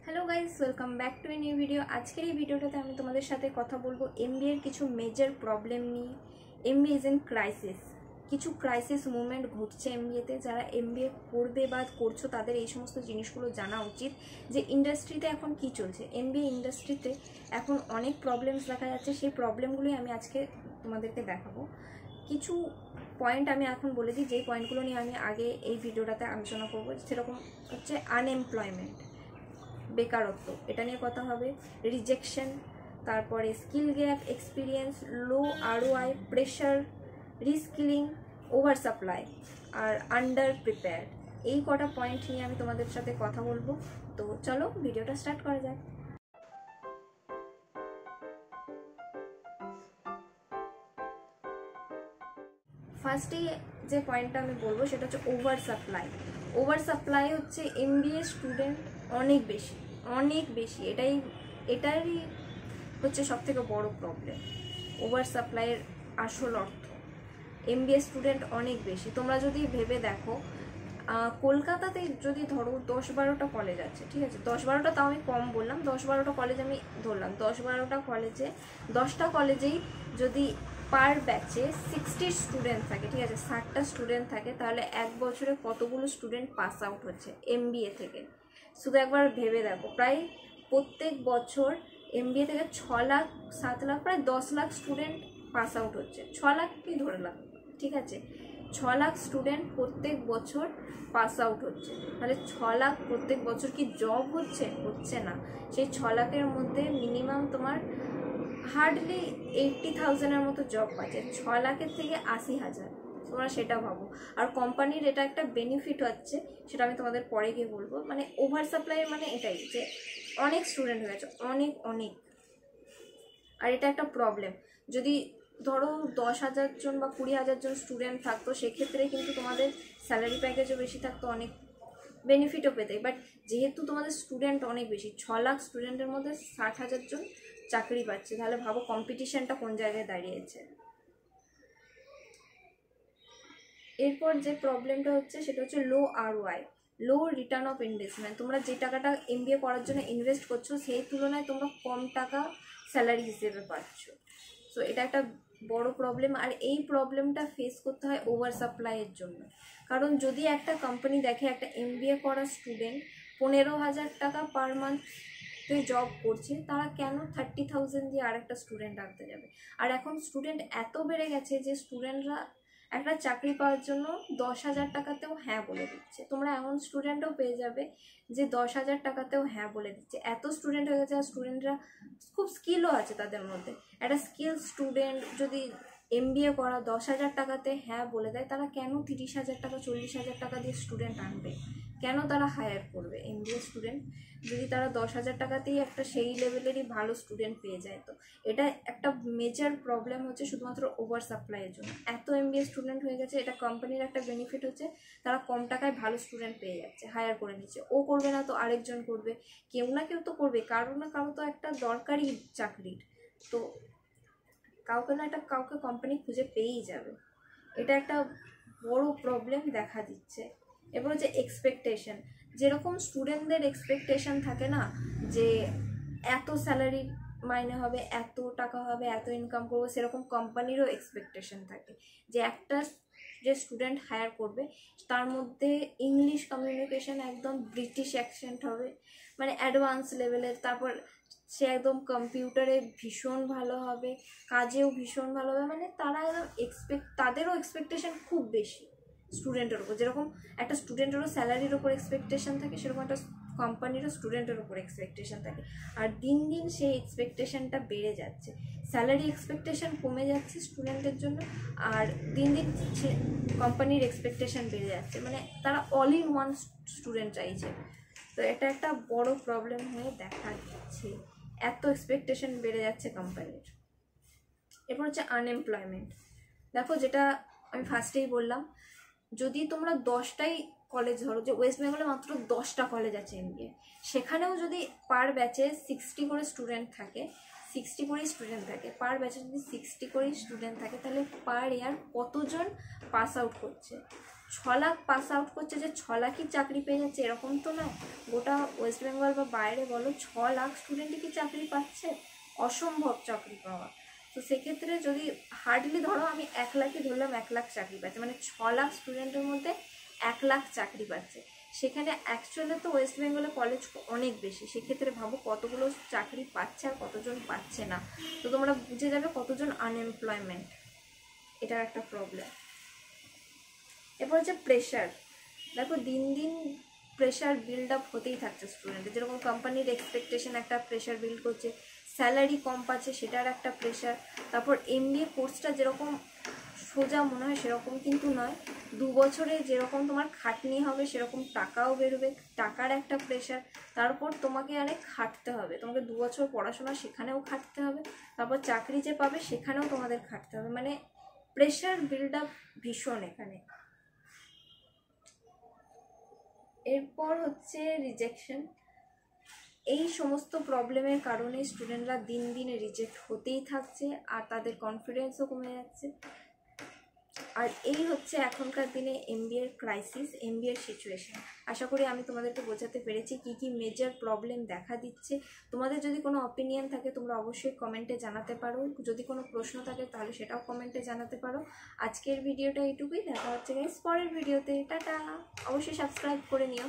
Hello guys welcome back to a new video. आजकेर এই ভিডিওটাতে আমি তোমাদের সাথে কথা বলবো এমবিএর কিছু মেজর প্রবলেম নিয়ে। MBA is in crisis. কিছু ক্রাইসিস মুভমেন্ট ঘটছে এমবিএতে। যারা এমবিএ করবে বা করছো তাদের এই সমস্ত জিনিসগুলো জানা উচিত যে ইন্ডাস্ট্রিতে এখন কি চলছে। এমবিএ ইন্ডাস্ট্রিতে এখন অনেক প্রবলেমস দেখা যাচ্ছে, সেই প্রবলেমগুলোই আমি আজকে তোমাদেরকে দেখাবো। কিছু পয়েন্ট আমি এখন বলে দিই, যেই পয়েন্টগুলো নিয়ে আমি আগে এই ভিডিওটাতে আলোচনা করবো। সেরকম হচ্ছে আনএমপ্লয়মেন্ট, বেকারত্ব, এটা নিয়ে কথা হবে। রিজেকশন, তারপরে স্কিল গ্যাপ, এক্সপিরিয়েন্স, লো আরওআই, প্রেশার, রিস্কিলিং, ওভার সাপ্লাই আর আন্ডার প্রিপেয়ার্ড। এই কটা পয়েন্ট নিয়ে আমি তোমাদের সাথে কথা বলবো। তো চলো ভিডিওটা স্টার্ট করা যাক। ফার্স্টে যে পয়েন্টটা আমি বলবো সেটা হচ্ছে ওভার সাপ্লাই। ওভার সাপ্লাই হচ্ছে এমবিএ স্টুডেন্ট অনেক বেশি, এটারই হচ্ছে সবথেকে বড় প্রবলেম। ওভার সাপ্লাইয়ের আসল অর্থ এমবিএ স্টুডেন্ট অনেক বেশি। তোমরা যদি ভেবে দেখো, কলকাতাতে যদি ধরো 10-12টা কলেজ আছে, ঠিক আছে, 10-12টা তাও আমি কম বললাম, 10-12টা কলেজ আমি ধরলাম। 10-12টা কলেজে 10টা কলেজেই যদি পার ব্যাচে 60 স্টুডেন্ট থাকে, ঠিক আছে, 60টা স্টুডেন্ট থাকে, তাহলে এক বছরে কতগুলো স্টুডেন্ট পাস আউট হচ্ছে এমবিএ থেকে। শুধু একবার ভেবে দেখো, প্রায় প্রত্যেক বছর এমবিএ থেকে 6 লাখ 7 লাখ প্রায় 10 লাখ স্টুডেন্ট পাস আউট হচ্ছে। 6 লাখকেই ধরে লাখ, ঠিক আছে, 6 লাখ স্টুডেন্ট প্রত্যেক বছর পাস আউট হচ্ছে। তাহলে 6 লাখ প্রত্যেক বছর কি জব হচ্ছে না। সেই 6 লাখের মধ্যে মিনিমাম তোমার হার্ডলি 80,000-এর মতো জব পাচ্ছে। 6 লাখের থেকে 80,000, তোমরা সেটা ভাবো। আর কোম্পানির এটা একটা বেনিফিট হচ্ছে, সেটা আমি তোমাদের পরে গিয়ে বলবো। মানে ওভার সাপ্লাইয়ের মানে এটাই যে অনেক স্টুডেন্ট হয়ে গেছে, অনেক। আর এটা একটা প্রবলেম। যদি ধরো 10,000 জন বা 20,000 জন স্টুডেন্ট থাকতো, সেক্ষেত্রে কিন্তু তোমাদের স্যালারি প্যাকেজও বেশি থাকতো, অনেক বেনিফিটও পেতে। বাট যেহেতু তোমাদের স্টুডেন্ট অনেক বেশি, 6 লাখ স্টুডেন্টের মধ্যে 60,000 জন চাকরি পাচ্ছে, তাহলে ভাবো কম্পিটিশনটা কোন জায়গায় দাঁড়িয়েছে। এরপর যে প্রবলেমটা হচ্ছে সেটা হচ্ছে low ROI, low return of investment. তোমরা যে টাকাটা এমবিএ করার জন্য ইনভেস্ট করছো, সেই তুলনায় তোমরা কম টাকা স্যালারি হিসেবে পাচ্ছ। সো এটা একটা বড় প্রবলেম। আর এই প্রবলেমটা ফেস করতে হয় ওভার সাপ্লাইয়ের জন্য। কারণ যদি একটা কোম্পানি দেখে একটা এমবিএ করা স্টুডেন্ট 15,000 টাকা পার মান্থে জব করছে, তারা কেন 30,000 দিয়ে আরেকটা স্টুডেন্ট আনতে যাবে। আর এখন স্টুডেন্ট এত বেড়ে গেছে যে স্টুডেন্টরা একটা চাকরি পাওয়ার জন্য 10,000 টাকাতেও হ্যাঁ বলে দিচ্ছে। তোমরা এমন স্টুডেন্টও পেয়ে যাবে যে 10,000 টাকাতেও হ্যাঁ বলে দিচ্ছে। এত স্টুডেন্ট হয়ে গেছে। আর স্টুডেন্টরা খুব স্কিলও আছে তাদের মধ্যে। একটা স্কিল স্টুডেন্ট যদি এমবিএ করা 10,000 টাকাতে হ্যাঁ বলে দেয়, তারা কেন 30,000 টাকা 40,000 টাকা দিয়ে স্টুডেন্ট আনবে? কেন তারা হায়ার করবে এমবিএ স্টুডেন্ট, যদি তারা 10,000 টাকাতেই একটা সেই লেভেলেরই ভালো স্টুডেন্ট পেয়ে যায়? তো এটা একটা মেজর প্রবলেম হচ্ছে শুধুমাত্র ওভার সাপ্লাইয়ের জন্য। এত এমবিএ স্টুডেন্ট হয়ে গেছে, এটা কোম্পানির একটা বেনিফিট হচ্ছে, তারা কম টাকায় ভালো স্টুডেন্ট পেয়ে যাচ্ছে, হায়ার করে নিচ্ছে। ও করবে না তো আরেকজন করবে, কেউ না কেউ তো করবে, কারো না কারো তো একটা দরকারি চাকরির। তো কাউকে না কাউকে কোম্পানি খুঁজে পেয়েই যাবে। এটা একটা বড় প্রবলেম দেখা দিচ্ছে। এবার হচ্ছে এক্সপেকটেশন। যেরকম স্টুডেন্টদের এক্সপেকটেশন থাকে না, যে এত স্যালারি মাইনে হবে, এত টাকা হবে, এত ইনকাম করবো, সেরকম কোম্পানিরও এক্সপেকটেশন থাকে যে একটা যে স্টুডেন্ট হায়ার করবে তার মধ্যে ইংলিশ কমিউনিকেশন একদম ব্রিটিশ অ্যাকসেন্ট হবে, মানে অ্যাডভান্স লেভেলের। তারপর সে একদম কম্পিউটারে ভীষণ ভালো হবে, কাজেও ভীষণ ভালো হবে। মানে তারা একদম তাদেরও এক্সপেকটেশন খুব বেশি স্টুডেন্টের উপর। যেরকম একটা স্টুডেন্টেরও স্যালারির ওপর এক্সপেকটেশন থাকে, সেরকম একটা কোম্পানিরও স্টুডেন্টের উপর এক্সপেকটেশন থাকে। আর দিন দিন সেই এক্সপেকটেশনটা বেড়ে যাচ্ছে। স্যালারি এক্সপেকটেশন কমে যাচ্ছে স্টুডেন্টের জন্য, আর দিন দিন কোম্পানির এক্সপেকটেশন বেড়ে যাচ্ছে। মানে তারা অল ইন ওয়ান স্টুডেন্ট চাইছে। তো এটা একটা বড় প্রবলেম হয়ে দেখা দিচ্ছে, এত এক্সপেকটেশন বেড়ে যাচ্ছে কোম্পানির। এরপর হচ্ছে আনএমপ্লয়মেন্ট। দেখো, যেটা আমি ফার্স্টেই বললাম, যদি তোমরা 10টাই কলেজ ধরো, যে ওয়েস্ট বেঙ্গলে মাত্র 10টা কলেজ আছে এমবিএ, সেখানেও যদি পার ব্যাচে 60 করে স্টুডেন্ট থাকে, 60 করেই স্টুডেন্ট থাকে পার ব্যাচে, যদি 60 করেই স্টুডেন্ট থাকে, তাহলে পার ইয়ার কতজন পাস আউট করছে? 6 লাখ পাস আউট করছে যে 6 লাখই চাকরি পেয়ে যাচ্ছে এরকম তো নয়। গোটা ওয়েস্ট বেঙ্গল বা বাইরে বলো 6 লাখ স্টুডেন্টই কি চাকরি পাচ্ছে? অসম্ভব চাকরি পাওয়া। তো সেক্ষেত্রে যদি হার্ডলি ধরো আমি 1 লাখই ধরলাম, 1 লাখ চাকরি পাচ্ছে, মানে 6 লাখ স্টুডেন্টের মধ্যে 1 লাখ চাকরি পাচ্ছে। সেখানে অ্যাকচুয়ালি তো ওয়েস্ট বেঙ্গলে কলেজ অনেক বেশি, সেক্ষেত্রে ভাবো কতগুলো চাকরি পাচ্ছে আর কতজন পাচ্ছে না। তো তোমরা বুঝে যাবে কতজন আনএমপ্লয়মেন্ট, এটা একটা প্রবলেম। এরপর হচ্ছে প্রেশার। দেখো দিন দিন প্রেশার বিল্ড আপ হতেই থাকছে স্টুডেন্টের, যেরকম কোম্পানির এক্সপেকটেশন একটা প্রেশার বিল্ড করছে, স্যালারি কম পাচ্ছে সেটার একটা প্রেশার। তারপর এমবিএ কোর্সটা যেরকম সোজা মনে হয় সেরকম কিন্তু নয়, 2 বছরে যেরকম তোমার খাটনি হবে সেরকম টাকাও বেরোবে, টাকার একটা প্রেশার। তারপর তোমাকে অনেক খাটতে হবে, তোমাকে 2 বছর পড়াশোনা সেখানেও খাটতে হবে, তারপর চাকরি যে পাবে সেখানেও তোমাদের খাটতে হবে, মানে প্রেশার বিল্ড আপ ভীষণ এখানে। এরপর হচ্ছে রিজেকশন। এই সমস্ত প্রবলেমের কারণে স্টুডেন্টরা দিন দিন রিজেক্ট হতেই থাকছে আর তাদের কনফিডেন্সও কমে যাচ্ছে। আর এই হচ্ছে এখনকার দিনে এমবিএর ক্রাইসিস, এমবিএর সিচুয়েশন। আশা করি আমি তোমাদেরকে বোঝাতে পেরেছি কি কি মেজর প্রবলেম দেখা দিচ্ছে। তোমাদের যদি কোনো অপিনিয়ন থাকে তোমরা অবশ্যই কমেন্টে জানাতে পারো, যদি কোনো প্রশ্ন থাকে তাহলে সেটাও কমেন্টে জানাতে পারো। আজকের ভিডিওটা এইটুকুই, দেখা হচ্ছে গাইস পরের ভিডিওতে। টাটা। অবশ্যই সাবস্ক্রাইব করে নিও।